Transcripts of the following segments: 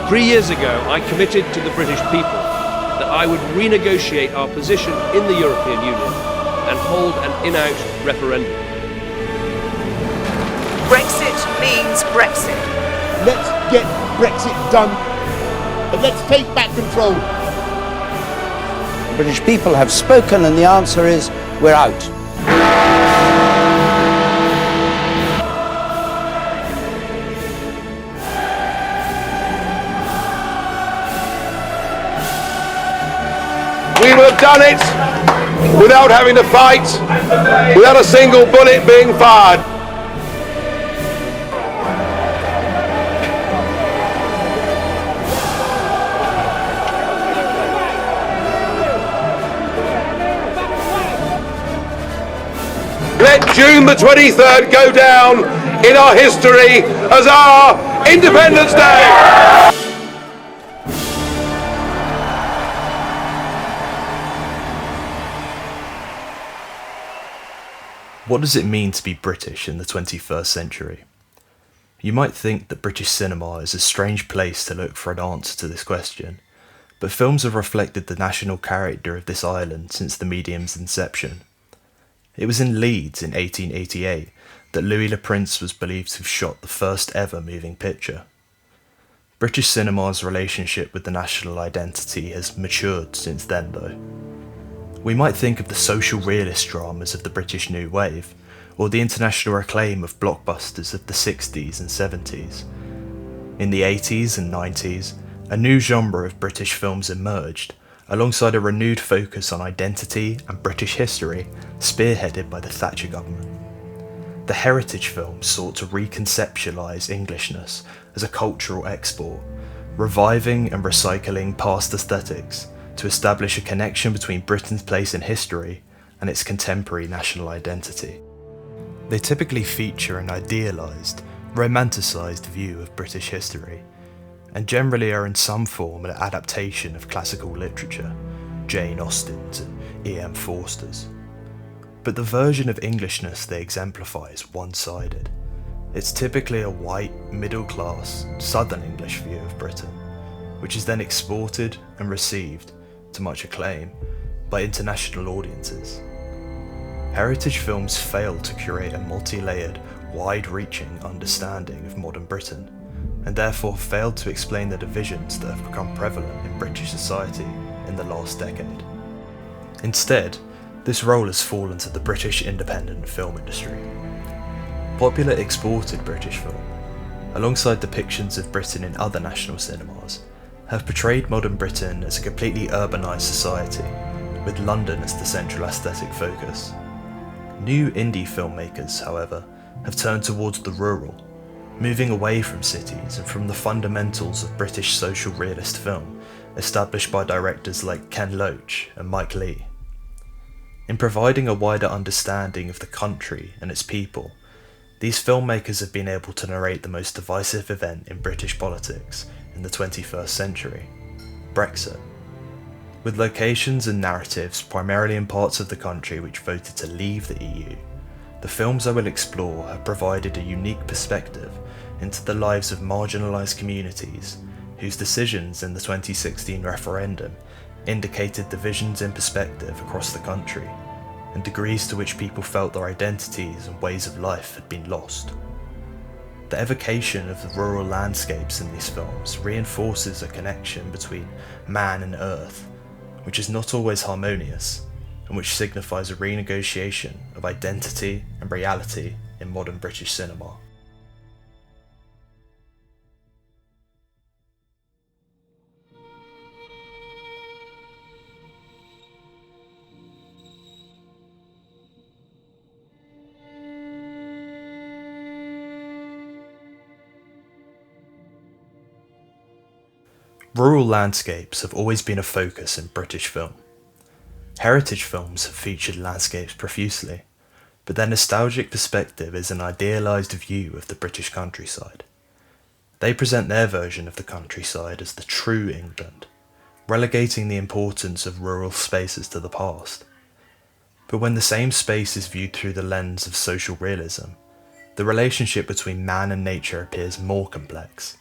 3 years ago, I committed to the British people that I would renegotiate our position in the European Union and hold an in-out referendum. Brexit means Brexit. Let's get Brexit done and let's take back control. The British people have spoken and the answer is we're out. We will have done it without having to fight, without a single bullet being fired. Let June the 23rd go down in our history as our Independence Day. What does it mean to be British in the 21st century? You might think that British cinema is a strange place to look for an answer to this question, but films have reflected the national character of this island since the medium's inception. It was in Leeds in 1888 that Louis Le Prince was believed to have shot the first ever moving picture. British cinema's relationship with the national identity has matured since then though. We might think of the social realist dramas of the British New Wave, or the international acclaim of blockbusters of the 60s and 70s. In the 80s and 90s, a new genre of British films emerged, alongside a renewed focus on identity and British history, spearheaded by the Thatcher government. The heritage films sought to reconceptualise Englishness as a cultural export, reviving and recycling past aesthetics, to establish a connection between Britain's place in history and its contemporary national identity. They typically feature an idealised, romanticised view of British history, and generally are in some form an adaptation of classical literature, Jane Austen's and E.M. Forster's. But the version of Englishness they exemplify is one-sided. It's typically a white, middle-class, southern English view of Britain, which is then exported and received, to much acclaim, by international audiences. Heritage films fail to curate a multi-layered, wide-reaching understanding of modern Britain, and therefore failed to explain the divisions that have become prevalent in British society in the last decade. Instead, this role has fallen to the British independent film industry. Popular exported British film, alongside depictions of Britain in other national cinemas, have portrayed modern Britain as a completely urbanised society, with London as the central aesthetic focus. New indie filmmakers, however, have turned towards the rural, moving away from cities and from the fundamentals of British social realist film, established by directors like Ken Loach and Mike Leigh. In providing a wider understanding of the country and its people, these filmmakers have been able to narrate the most divisive event in British politics in the 21st century, Brexit. With locations and narratives primarily in parts of the country which voted to leave the EU, the films I will explore have provided a unique perspective into the lives of marginalised communities whose decisions in the 2016 referendum indicated divisions in perspective across the country and degrees to which people felt their identities and ways of life had been lost. The evocation of the rural landscapes in these films reinforces a connection between man and earth, which is not always harmonious, and which signifies a renegotiation of identity and reality in modern British cinema. Rural landscapes have always been a focus in British film. Heritage films have featured landscapes profusely, but their nostalgic perspective is an idealised view of the British countryside. They present their version of the countryside as the true England, relegating the importance of rural spaces to the past. But when the same space is viewed through the lens of social realism, the relationship between man and nature appears more complex,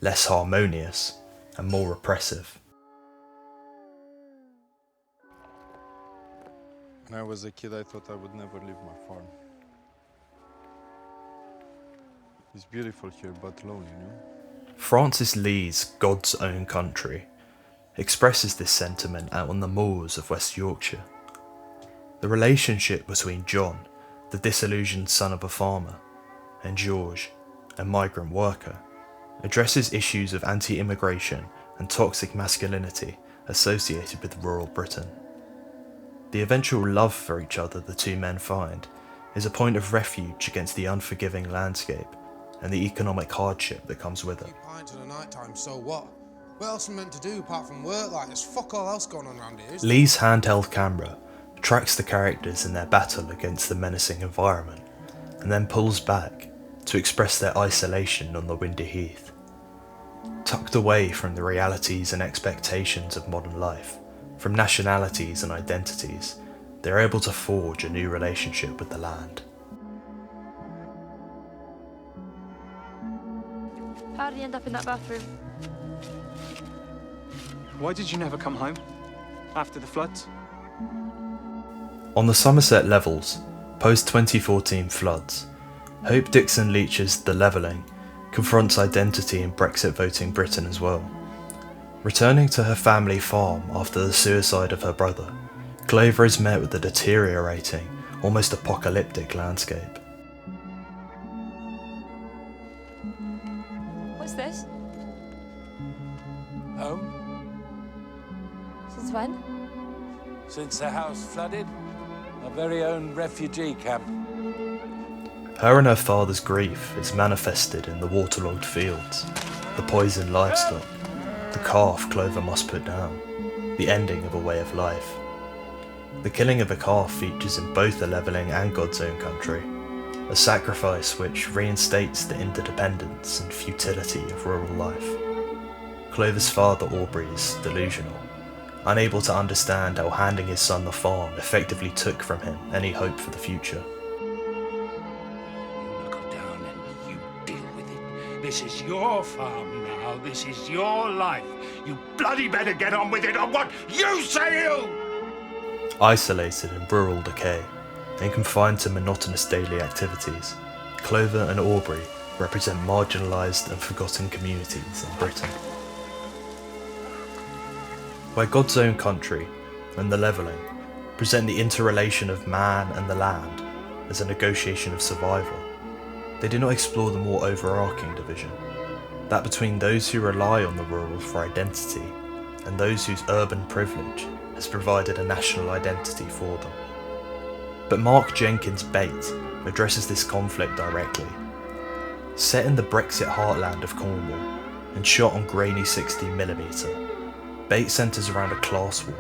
less harmonious, and more repressive. When I was a kid, I thought I would never leave my farm. It's beautiful here, but lonely, you know? Francis Lee's God's Own Country expresses this sentiment out on the moors of West Yorkshire. The relationship between John, the disillusioned son of a farmer, and George, a migrant worker, addresses issues of anti-immigration and toxic masculinity associated with rural Britain. The eventual love for each other the two men find is a point of refuge against the unforgiving landscape and the economic hardship that comes with it. Pints in the night time, so what? What else am I meant to do apart from work? Like, there's fuck all else going on around here, isn't there? Lee's handheld camera tracks the characters in their battle against the menacing environment and then pulls back to express their isolation on the windy heath. Tucked away from the realities and expectations of modern life, from nationalities and identities, they're able to forge a new relationship with the land. How did you end up in that bathroom? Why did you never come home? After the floods? On the Somerset Levels, post-2014 floods, Hope Dixon Leach's The Levelling confronts identity in Brexit voting Britain as well. Returning to her family farm after the suicide of her brother, Clover is met with a deteriorating, almost apocalyptic landscape. What's this? Home? Since when? Since the house flooded? Our very own refugee camp. Her and her father's grief is manifested in the waterlogged fields, the poisoned livestock, the calf Clover must put down, the ending of a way of life. The killing of a calf features in both The Levelling and God's Own Country, a sacrifice which reinstates the interdependence and futility of rural life. Clover's father Aubrey is delusional, unable to understand how handing his son the farm effectively took from him any hope for the future. This is your farm now. This is your life. You bloody better get on with it on what you say you! Isolated in rural decay and confined to monotonous daily activities, Clover and Aubrey represent marginalised and forgotten communities in Britain. Where God's Own Country and The Levelling present the interrelation of man and the land as a negotiation of survival, they do not explore the more overarching division, that between those who rely on the rural for identity and those whose urban privilege has provided a national identity for them. But Mark Jenkins' Bait addresses this conflict directly. Set in the Brexit heartland of Cornwall and shot on grainy 60mm, Bait centres around a class war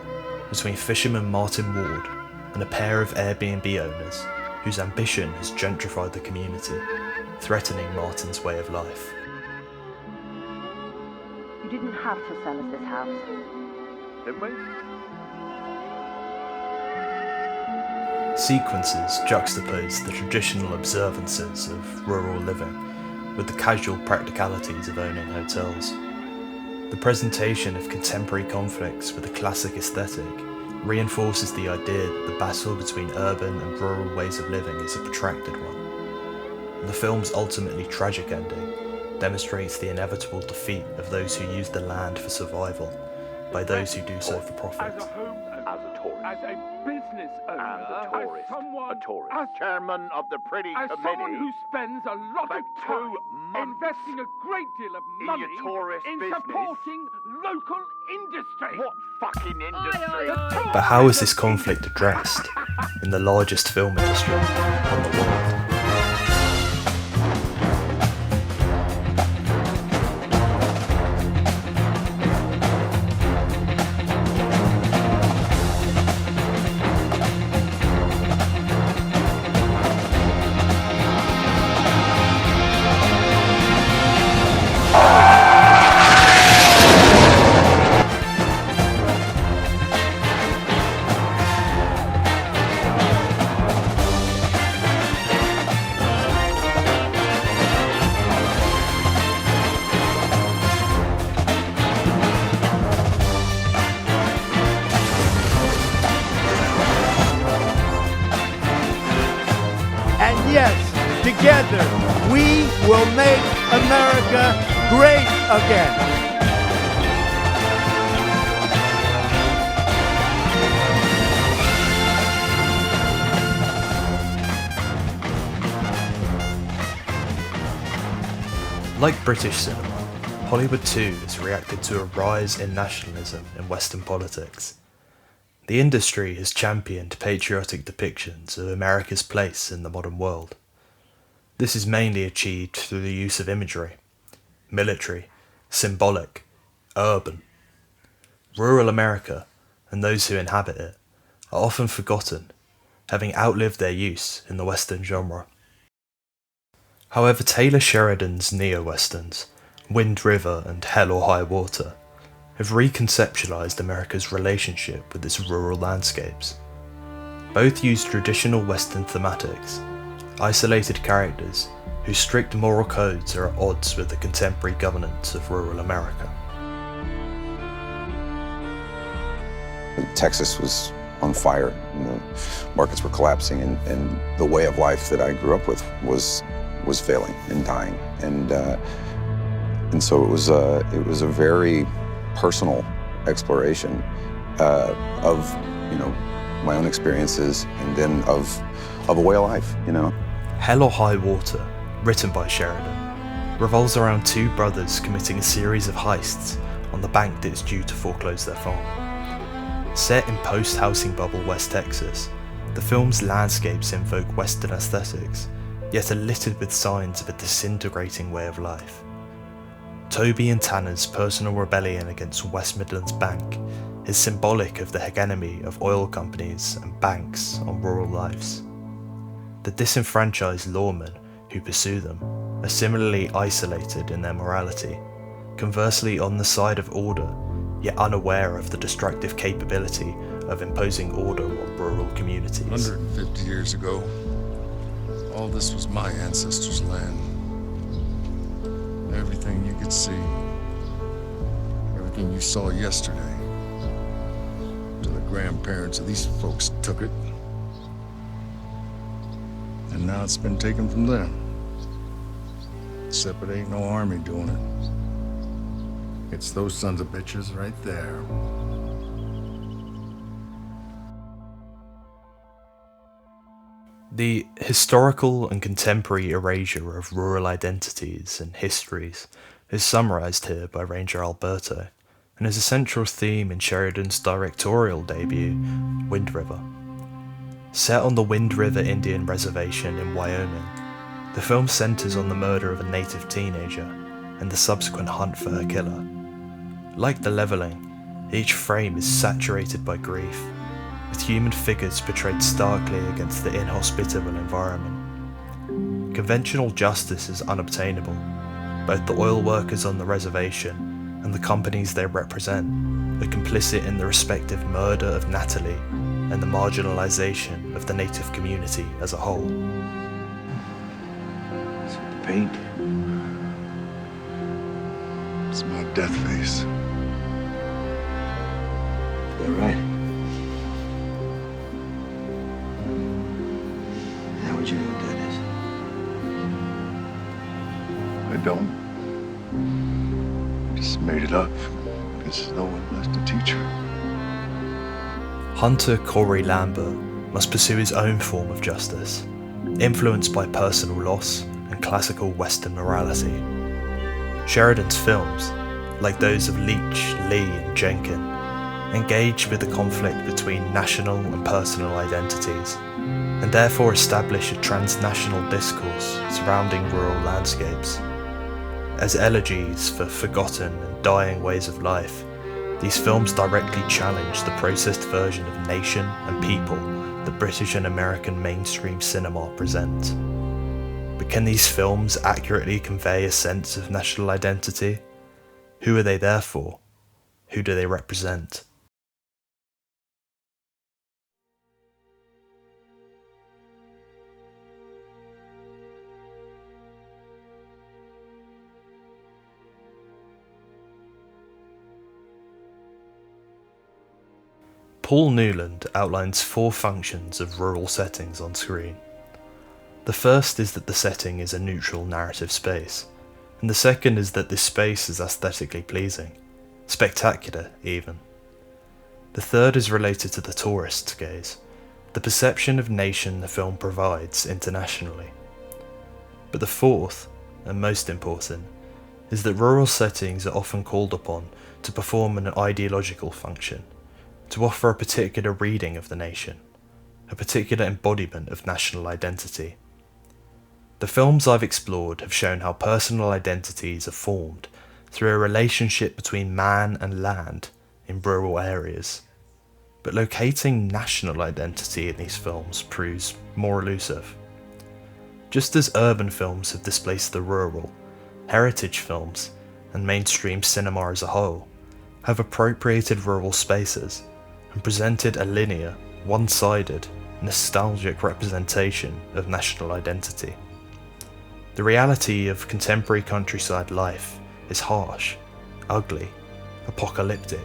between fisherman Martin Ward and a pair of Airbnb owners whose ambition has gentrified the community, threatening Martin's way of life. You didn't have to sell us this house. Didn't we? Sequences juxtapose the traditional observances of rural living with the casual practicalities of owning hotels. The presentation of contemporary conflicts with a classic aesthetic reinforces the idea that the battle between urban and rural ways of living is a protracted one. The film's ultimately tragic ending demonstrates the inevitable defeat of those who use the land for survival by those who do so for profit. As a tourist. As a business owner. And a tourist. As someone, a tourist. As chairman of the pretty as committee. someone who spends a lot of for time 2 months investing a great deal of money in your tourist in business. supporting local industry. What fucking industry? But how is this conflict addressed in the largest film industry in the world? together, we will make America great again. Like British cinema, Hollywood too has reacted to a rise in nationalism in Western politics. The industry has championed patriotic depictions of America's place in the modern world. This is mainly achieved through the use of imagery, military, symbolic, urban. Rural America, and those who inhabit it, are often forgotten, having outlived their use in the Western genre. However, Taylor Sheridan's neo-westerns, Wind River and Hell or High Water, have reconceptualized America's relationship with its rural landscapes. Both use traditional Western thematics, isolated characters whose strict moral codes are at odds with the contemporary governance of rural America. Texas was on fire, and the markets were collapsing, and the way of life that I grew up with was failing and dying, and so it was a very personal exploration of my own experiences, and then of a way of life. Hell or High Water, written by Sheridan, revolves around two brothers committing a series of heists on the bank that is due to foreclose their farm. Set in post-housing bubble West Texas, the film's landscapes invoke Western aesthetics, yet are littered with signs of a disintegrating way of life. Toby and Tanner's personal rebellion against West Midlands Bank is symbolic of the hegemony of oil companies and banks on rural lives. The disenfranchised lawmen who pursue them are similarly isolated in their morality, conversely on the side of order, yet unaware of the destructive capability of imposing order on rural communities. 150 years ago, all this was my ancestors' land. Everything you could see, everything you saw yesterday, till the grandparents of these folks took it. And now it's been taken from them. Except it ain't no army doing it. It's those sons of bitches right there. The historical and contemporary erasure of rural identities and histories is summarised here by Ranger Alberto, and is a central theme in Sheridan's directorial debut, Wind River. Set on the Wind River Indian Reservation in Wyoming, the film centres on the murder of a native teenager and the subsequent hunt for her killer. Like The Leveling, each frame is saturated by grief, with human figures portrayed starkly against the inhospitable environment. Conventional justice is unobtainable. Both the oil workers on the reservation and the companies they represent are complicit in the respective murder of Natalie and the marginalisation of the native community as a whole. The paint. It's my death face. You're right. How would you know what that is? I don't. I just made it up because no one left to teach her. Hunter Corey Lambert must pursue his own form of justice, influenced by personal loss and classical Western morality. Sheridan's films, like those of Leach, Lee and Jenkin, engage with the conflict between national and personal identities, and therefore establish a transnational discourse surrounding rural landscapes. As elegies for forgotten and dying ways of life, these films directly challenge the processed version of nation and people that British and American mainstream cinema present. But can these films accurately convey a sense of national identity? Who are they there for? Who do they represent? Paul Newland outlines 4 functions of rural settings on screen. The first is that the setting is a neutral narrative space, and the second is that this space is aesthetically pleasing, spectacular even. The third is related to the tourist's gaze, the perception of nation the film provides internationally. But the fourth, and most important, is that rural settings are often called upon to perform an ideological function, to offer a particular reading of the nation, a particular embodiment of national identity. The films I've explored have shown how personal identities are formed through a relationship between man and land in rural areas. But locating national identity in these films proves more elusive. Just as urban films have displaced the rural, heritage films, and mainstream cinema as a whole, have appropriated rural spaces and presented a linear, one-sided, nostalgic representation of national identity. The reality of contemporary countryside life is harsh, ugly, apocalyptic,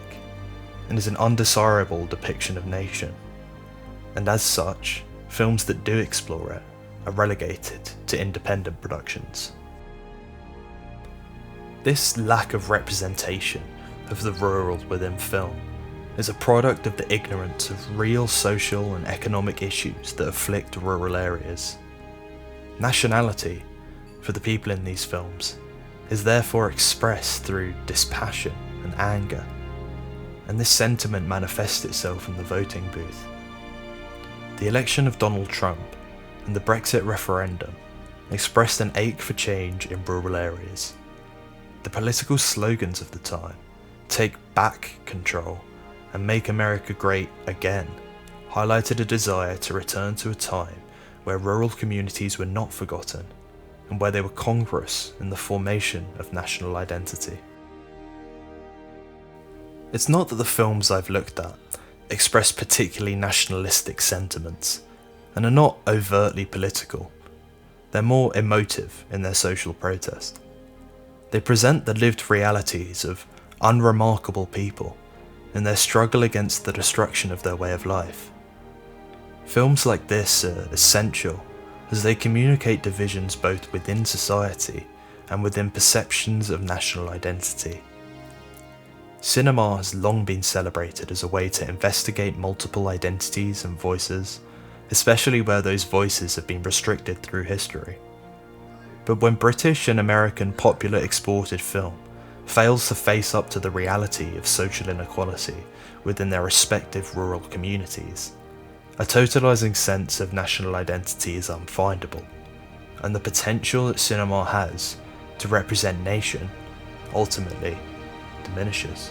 and is an undesirable depiction of nation. And as such, films that do explore it are relegated to independent productions. This lack of representation of the rural within film is a product of the ignorance of real social and economic issues that afflict rural areas. Nationality, for the people in these films, is therefore expressed through dispassion and anger, and this sentiment manifests itself in the voting booth. The election of Donald Trump and the Brexit referendum expressed an ache for change in rural areas. The political slogans of the time, "Take back control" and "Make America Great Again," highlighted a desire to return to a time where rural communities were not forgotten and where they were congruous in the formation of national identity. It's not that the films I've looked at express particularly nationalistic sentiments and are not overtly political. They're more emotive in their social protest. They present the lived realities of unremarkable people in their struggle against the destruction of their way of life. Films like this are essential as they communicate divisions both within society and within perceptions of national identity. Cinema has long been celebrated as a way to investigate multiple identities and voices, especially where those voices have been restricted through history. But when British and American popular exported film fails to face up to the reality of social inequality within their respective rural communities, a totalizing sense of national identity is unfindable, and the potential that cinema has to represent nation ultimately diminishes.